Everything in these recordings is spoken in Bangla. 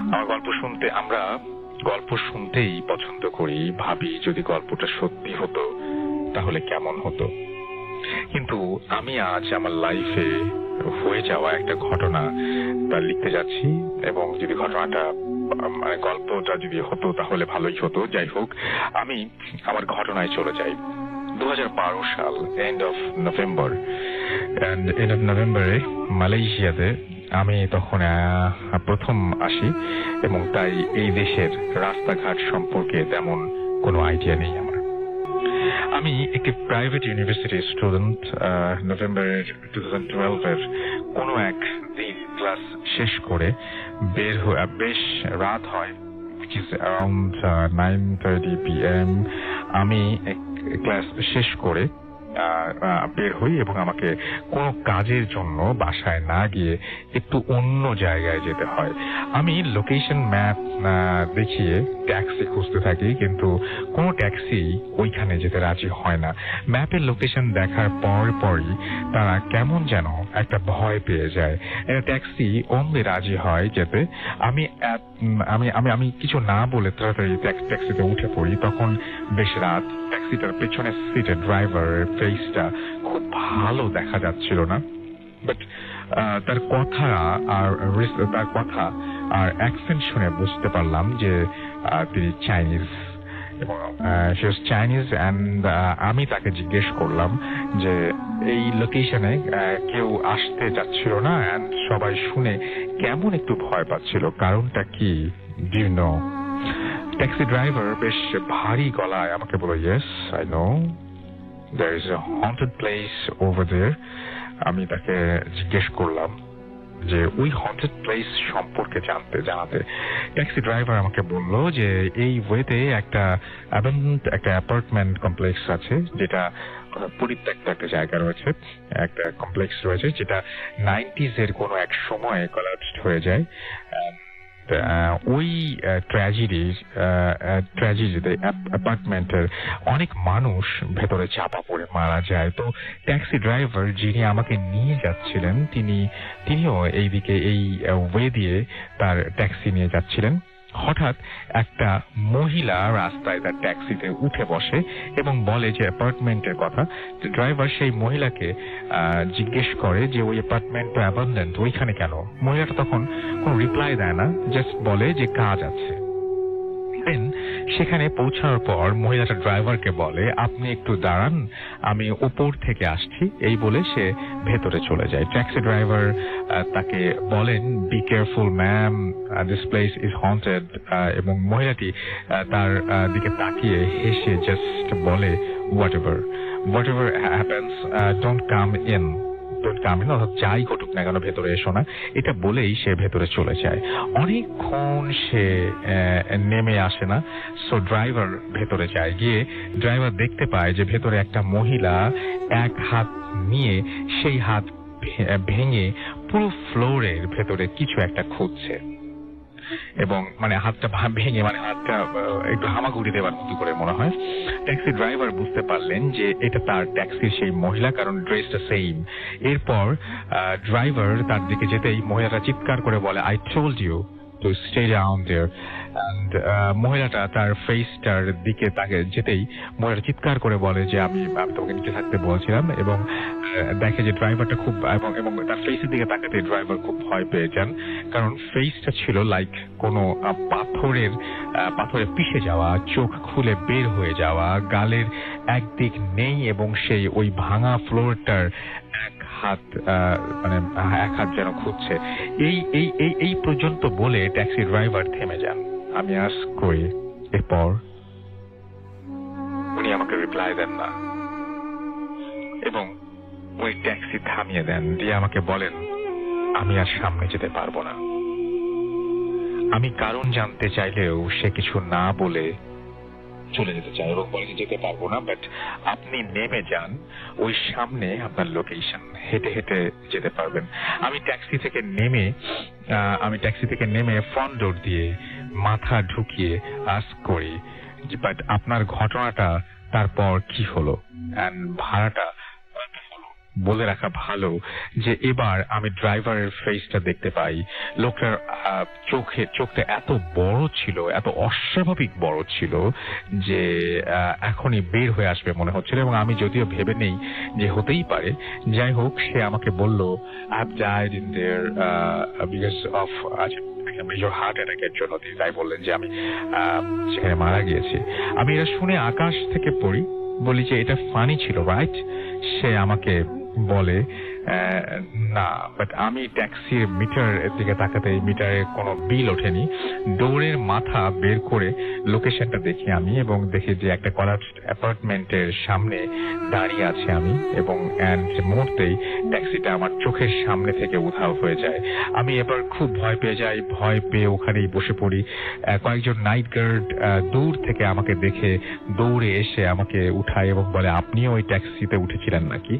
আমরা গল্প শুনতেই পছন্দ করি, ভাবি যদি গল্পটা সত্যি হতো তাহলে কেমন হতো। কিন্তু আমি আজ আমার লাইফে হয়ে যাওয়া একটা ঘটনা তা লিখতে যাচ্ছি, এবং যদি ঘটনাটা গল্পটা যদি হতো তাহলে ভালোই হতো। যাই হোক, আমি আমার ঘটনায় চলে যাই। 2012 সাল, এন্ড অফ নভেম্বরে মালয়েশিয়াতে আমি তখন প্রথম আসি, এবং তাই এই দেশের রাস্তাঘাট সম্পর্কে তেমন কোনো আইডিয়া নেই আমার। আমি একটি প্রাইভেট ইউনিভার্সিটি স্টুডেন্ট। নভেম্বরের 2012-এর কোনো এক দিন ক্লাস শেষ করে বের হয়ে, বেশ রাত হয়, which is around 9:30 PM। আমি ক্লাস শেষ করে বের হই এবং আমাকে কোনো কাজের জন্য বাসায় না গিয়ে একটু অন্য জায়গায় যেতে হয়। আমি লোকেশন ম্যাপ দেখিয়ে ট্যাক্সি খুঁজতে থাকি, কিন্তু কোনো ট্যাক্সি ওইখানে যেতে রাজি হয় না। ম্যাপের লোকেশন দেখার পরই তারা কেমন যেন একটা ভয় পেয়ে যায়। একটা ট্যাক্সি অমনি রাজি হয় যেতে। আমি আমি আমি আমি কিছু না বলে তাড়াতাড়ি ট্যাক্সিতে উঠে পড়ি। তখন বেশ রাত। ট্যাক্সিটার পেছনের সিটে ড্রাইভারের ফেসটা খুব ভালো দেখা যাচ্ছিল না, বাট তার কথা আর অ্যাকসেন্ট শুনে বুঝতে পারলাম যে তিনি চাইনিজ, এবং সে চাইনিজ। অ্যান্ড আমি তাকে জিজ্ঞেস করলাম যে এই লোকেশনে কেউ আসতে যাচ্ছিল না, অ্যান্ড সবাই শুনে কেমন একটু ভয় পাচ্ছিল, কারণটা কি, do you know? Taxi driver বেশ ভারী গলায় আমাকে বলল, yes I know, there is a haunted place over there. আমি তাকে জিজ্ঞেস করলাম যে ওই হন্টেড প্লেস সম্পর্কে জানাতে। ট্যাক্সি ড্রাইভার আমাকে বলল যে এই ওয়েতে একটা অ্যাপার্টমেন্ট কমপ্লেক্স আছে, যেটা পরিত্যক্ত একটা জায়গা রয়েছে, একটা কমপ্লেক্স রয়েছে, যেটা 90s-এর কোনো এক সময়ে কোলাপসড হয়ে যায়। ওই ট্র্যাজেডিতে অ্যাপার্টমেন্টের অনেক মানুষ ভেতরে চাপা পড়ে মারা যায়। তো ট্যাক্সি ড্রাইভার যিনি আমাকে নিয়ে যাচ্ছিলেন, তিনিও এইদিকে এই ওয়ে দিয়ে তার ট্যাক্সি নিয়ে যাচ্ছিলেন। হঠাৎ একটা মহিলা রাস্তায় তার ট্যাক্সিতে উঠে বসে এবং বলে যে অ্যাপার্টমেন্টের কথা। ড্রাইভার সেই মহিলাকে জিজ্ঞেস করে যে ওই অ্যাপার্টমেন্টটা অ্যাবান্ডেন্ট, ওইখানে কেন? মহিলাটা তখন কোনো রিপ্লাই দেয় না, জাস্ট বলে যে কাজ আছে। সেখানে পৌঁছানোর পর মহিলাটা ড্রাইভারকে বলে, আপনি একটু দাঁড়ান, আমি উপর থেকে আসছি, এই বলে সে ভেতরে চলে যায়। ট্যাক্সি ড্রাইভার তাকে বলেন, be careful ma'am, this place is haunted. এবং মহিলাটি তার দিকে তাকিয়ে হেসে জাস্ট বলে, whatever happens, don't come in, অর্থাৎ যাই ঘটুক না কেন ভেতরে এসো না, এটা বলেই সে ভেতরে চলে যায়। অনেকক্ষণ সে নেমে আসে না। সো ড্রাইভার ভেতরে যায়। গিয়ে ড্রাইভার দেখতে পায় যে ভেতরে একটা মহিলা এক হাত নিয়ে সেই হাত ভেঙে পুরো ফ্লোরের ভেতরে কিছু একটা খুঁজছে, এবং হাতটা ভেঙে হাতটা একটু হামাগুড়ি দেওয়ার মতো করে মনে হয়। ট্যাক্সি ড্রাইভার বুঝতে পারলেন যে এটা তার ট্যাক্সির সেই মহিলা, কারণ ড্রেসটা সেম। এরপর ড্রাইভার তার দিকে যেতেই মহিলাটা চিৎকার করে বলে, I told you to stay down there. And মহিলাটা তার ফেসটার দিকে তাকে যেতেই মহিলাটা চিৎকার করে বলে যে আমি তোমাকে নিচে থাকতে বলছিলাম, এবং দেখে যে ড্রাইভারটা খুব, এবং তার ফেসের দিকে তাকাতে ড্রাইভার খুব ভয় পেয়ে যান, কারণ ফেসটা ছিল লাইক কোনো পাথরে পিষে যাওয়া, চোখ খুলে বের হয়ে যাওয়া, গালের একদিক নেই, এবং সেই ওই ভাঙা ফ্লোরটার এক হাত যেন খুঁজছে। এই পর্যন্ত বলে ট্যাক্সি ড্রাইভার থেমে যান। আমি আস্ক করি, এরপর উনি আমাকে রিপ্লাই দেন না, এবং ওই ট্যাক্সি থামিয়ে দেন, দিয়ে আমাকে বলেন আমি আর সামনে যেতে পারবো না। আমি কারণ জানতে চাইলেও সে কিছু না বলে চলে যেতে চায় এবং বলে যেতে পারবো না, বাট আপনি নেমে যান, ওই সামনে আপনার লোকেশন, হেঁটে হেঁটে যেতে পারবেন। আমি ট্যাক্সি থেকে নেমে ফ্রন্ট ডোর দিয়ে মাথা ঢুকিয়ে আস্ক করি, বাট আপনার ঘটনাটা তারপর কি হলো, এন্ড ভাড়াটা কত হলো? বলে রাখা ভালো যে এবার আমি ড্রাইভারের ফেসটা দেখতে পাই। লোকটার চোখটা এত বড় ছিল, এত অস্বাভাবিক বড় ছিল যে এখনই বের হয়ে আসবে মনে হচ্ছিল, এবং আমি যদিও ভেবে নেই যে হতেই পারে। যাই হোক, সে আমাকে বলল I have died in there because of major heart অ্যাটাকের জন্য। তিনি তাই বললেন যে আমি সেখানে মারা গিয়েছি। আমি এটা শুনে আকাশ থেকে পড়ি, বলি যে এটা ফানি ছিল রাইট? সে আমাকে বলে না, বাট আমি ট্যাক্সির মিটার দিকে তাকাতে মিটারে কোনো বিল ওঠেনি। দৌড়ের মাথা বের করে লোকেশনটা দেখি আমি, এবং দেখি যে একটা কলাপসড অ্যাপার্টমেন্টের সামনে দাঁড়িয়ে আছে আমি, এবং মুহূর্তেই ট্যাক্সিটা আমার চোখের সামনে থেকে উধাও হয়ে যায়। আমি এবার খুব ভয় পেয়ে যাই, ভয় পেয়ে ওখানেই বসে পড়ি। কয়েকজন নাইট গার্ড দূর থেকে আমাকে দেখে দৌড়ে এসে আমাকে উঠায় এবং বলে, আপনিও ওই ট্যাক্সিতে উঠেছিলেন নাকি?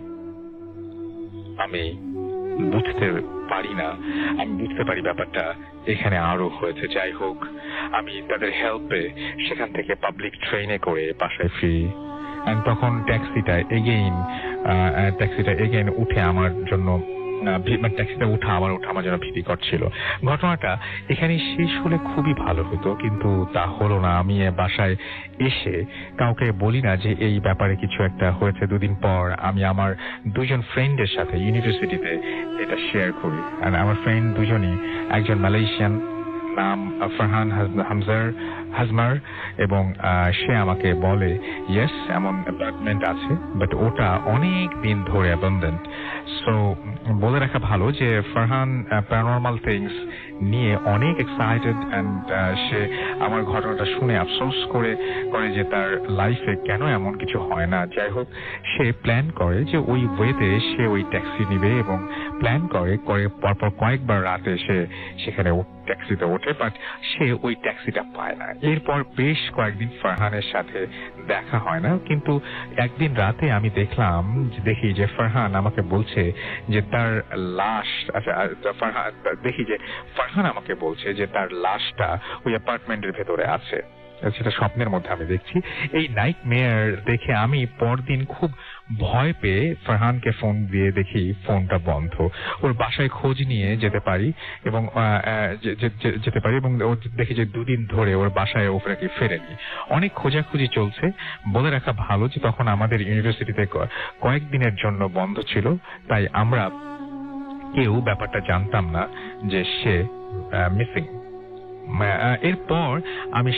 আমি বুঝতে পারি না, আমি বুঝতে পারি ব্যাপারটা এখানে আরো হয়েছে। যাই হোক, আমি তাদের হেল্পে সেখান থেকে পাবলিক ট্রেনে করে বাসায় ফিরি। তখন ট্যাক্সিটা এগেইন উঠে আমার জন্য ট্যাক্সিটা আমার জন্য ভীতিকর ছিল। ঘটনাটা এখানে শেষ হলে খুবই ভালো হতো, কিন্তু তা হলো না। আমি বাসায় এসে কাউকে বলি না যে এই ব্যাপারে কিছু একটা হয়েছে। দুদিন পর আমি আমার দুজন ফ্রেন্ডের সাথে ইউনিভার্সিটিতে এটা শেয়ার করি। আর আমার ফ্রেন্ড দুজনই, একজন মালয়েশিয়ান, নাম ফারহান হাজমার, এবং সে আমাকে বলে ইয়েস এমন অ্যাপার্টমেন্ট আছে, বাট ওটা অনেক দিন ধরে অ্যাবান্ডেন্ট। সো বলে রাখা ভালো যে ফারহান প্যারানরমাল থিংস নিয়ে অনেক এক্সাইটেড, অ্যান্ড সে আমার ঘটনাটা শুনে আফসোস করে যে তার লাইফে কেন এমন কিছু হয় না। যাই হোক, সে প্ল্যান করে যে ওই ওয়েতে সে ওই ট্যাক্সি নিবে, এবং প্ল্যান করে পরপর কয়েকবার রাতে সে সেখানে ট্যাক্সিতে ওঠে, বাট সে ওই ট্যাক্সিটা পায় না। এরপর বেশ কয়েকদিন ফারহানের সাথে দেখা হয় না, কিন্তু একদিন রাতে আমি দেখি যে ফারহান আমাকে বলছে যে তার লাশ, ফারহান আমাকে বলছে যে তার লাশটা ওই অ্যাপার্টমেন্টের ভেতরে আছে। সেটা স্বপ্নের মধ্যে আমি দেখছি। এই নাইট মেয়ার দেখে আমি পরদিন খুব ভয় পেয়ে ফারহানকে ফোন দিয়ে দেখি ফোনটা বন্ধ। ওর বাসায় খোঁজ নিয়ে যেতে পারি, এবং দেখি যে দুদিন ধরে ওর বাসায় ও নাকি ফেরেনি। অনেক খোঁজাখুঁজি চলছে। বলে রাখা ভালো যে তখন আমাদের ইউনিভার্সিটিতে কয়েকদিনের জন্য বন্ধ ছিল, তাই আমরা কেউ ব্যাপারটা জানতাম না যে সে মিসিং। এরপর আমি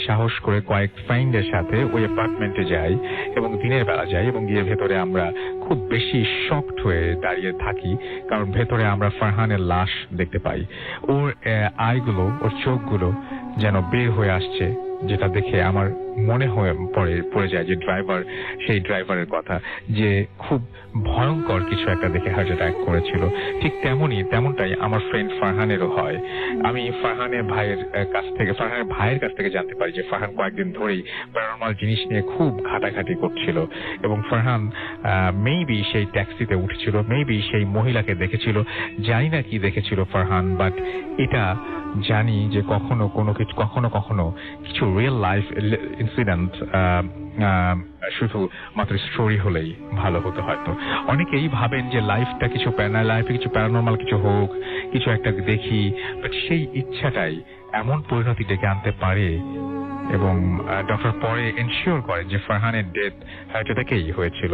সাহস করে কয়েক ফ্রেন্ডের সাথে ওই অ্যাপার্টমেন্টে যাই, এবং দিনের বেলা যাই, এবং গিয়ে ভেতরে আমরা খুব বেশি শকড হয়ে দাঁড়িয়ে থাকি, কারণ ভেতরে আমরা ফারহানের লাশ দেখতে পাই। ওর ওর চোখগুলো যেন বের হয়ে আসছে, যেটা দেখে আমার মনে পড়ে যায় যে সেই ড্রাইভারের কথা, যে খুব ভয়ঙ্কর কিছু একটা দেখে হার্ট অ্যাটাক করেছিল। ঠিক তেমনটাই আমার ফ্রেন্ড ফারহানেরও হয়। আমি ফারহানের ভাইয়ের কাছ থেকে জানতে পারি যে ফারহান কয়েকদিন ধরেই প্যারানরমাল জিনিস নিয়ে খুব ঘাটাঘাটি করছিল, এবং ফারহান মেবি সেই ট্যাক্সিতে উঠেছিল, মেবি সেই মহিলাকে দেখেছিল। জানি না কি দেখেছিল ফারহান, বাট এটা জানি যে কখনো কিছু রিয়েল লাইফ ইনসিডেন্ট শুধু মাত্র স্টোরি হলেই ভালো হতো হয়তো। অনেকেই ভাবেন যে লাইফে কিছু প্যারানরমাল কিছু হোক, কিছু একটা দেখি, বাট সেই ইচ্ছাটাই এমন পরিণতি ডেকে আনতে পারে। এবং ডক্টর পরে এনশিওর করে যে ফারহানের ডেথ হার্ট অ্যাটাকেই হয়েছিল।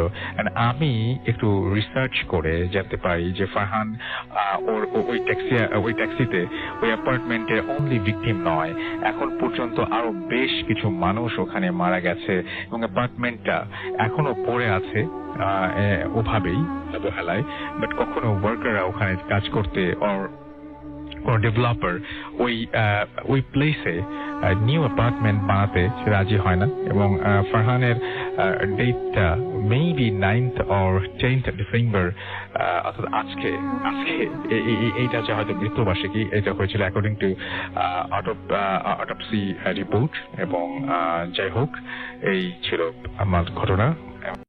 আমি একটু রিসার্চ করে জানতে পারি যে ফারহান ওই ট্যাক্সিতে ওই অ্যাপার্টমেন্টের অনলি ভিকটিম নয়, এখন পর্যন্ত আরো বেশ কিছু মানুষ ওখানে মারা গেছে, এবং অ্যাপার্টমেন্টটা এখনো পড়ে আছে ওভাবেই অবহেলায়। বাট কখনো ওয়ার্কাররা ওখানে কাজ করতে কোন ডেভেলপার ওই প্লেসে নিউ অ্যাপার্টমেন্ট বানাতে রাজি হয় না, এবং ফারহানের ডেটটা maybe 9th or 10th December, অর্থাৎ আজকে এইটা হচ্ছে হয়তো মৃত্যুবার্ষিকী। এটা হয়েছিল অ্যাকর্ডিং টু অটোপসি রিপোর্ট। এবং যাই হোক, এই ছিল আমার ঘটনা।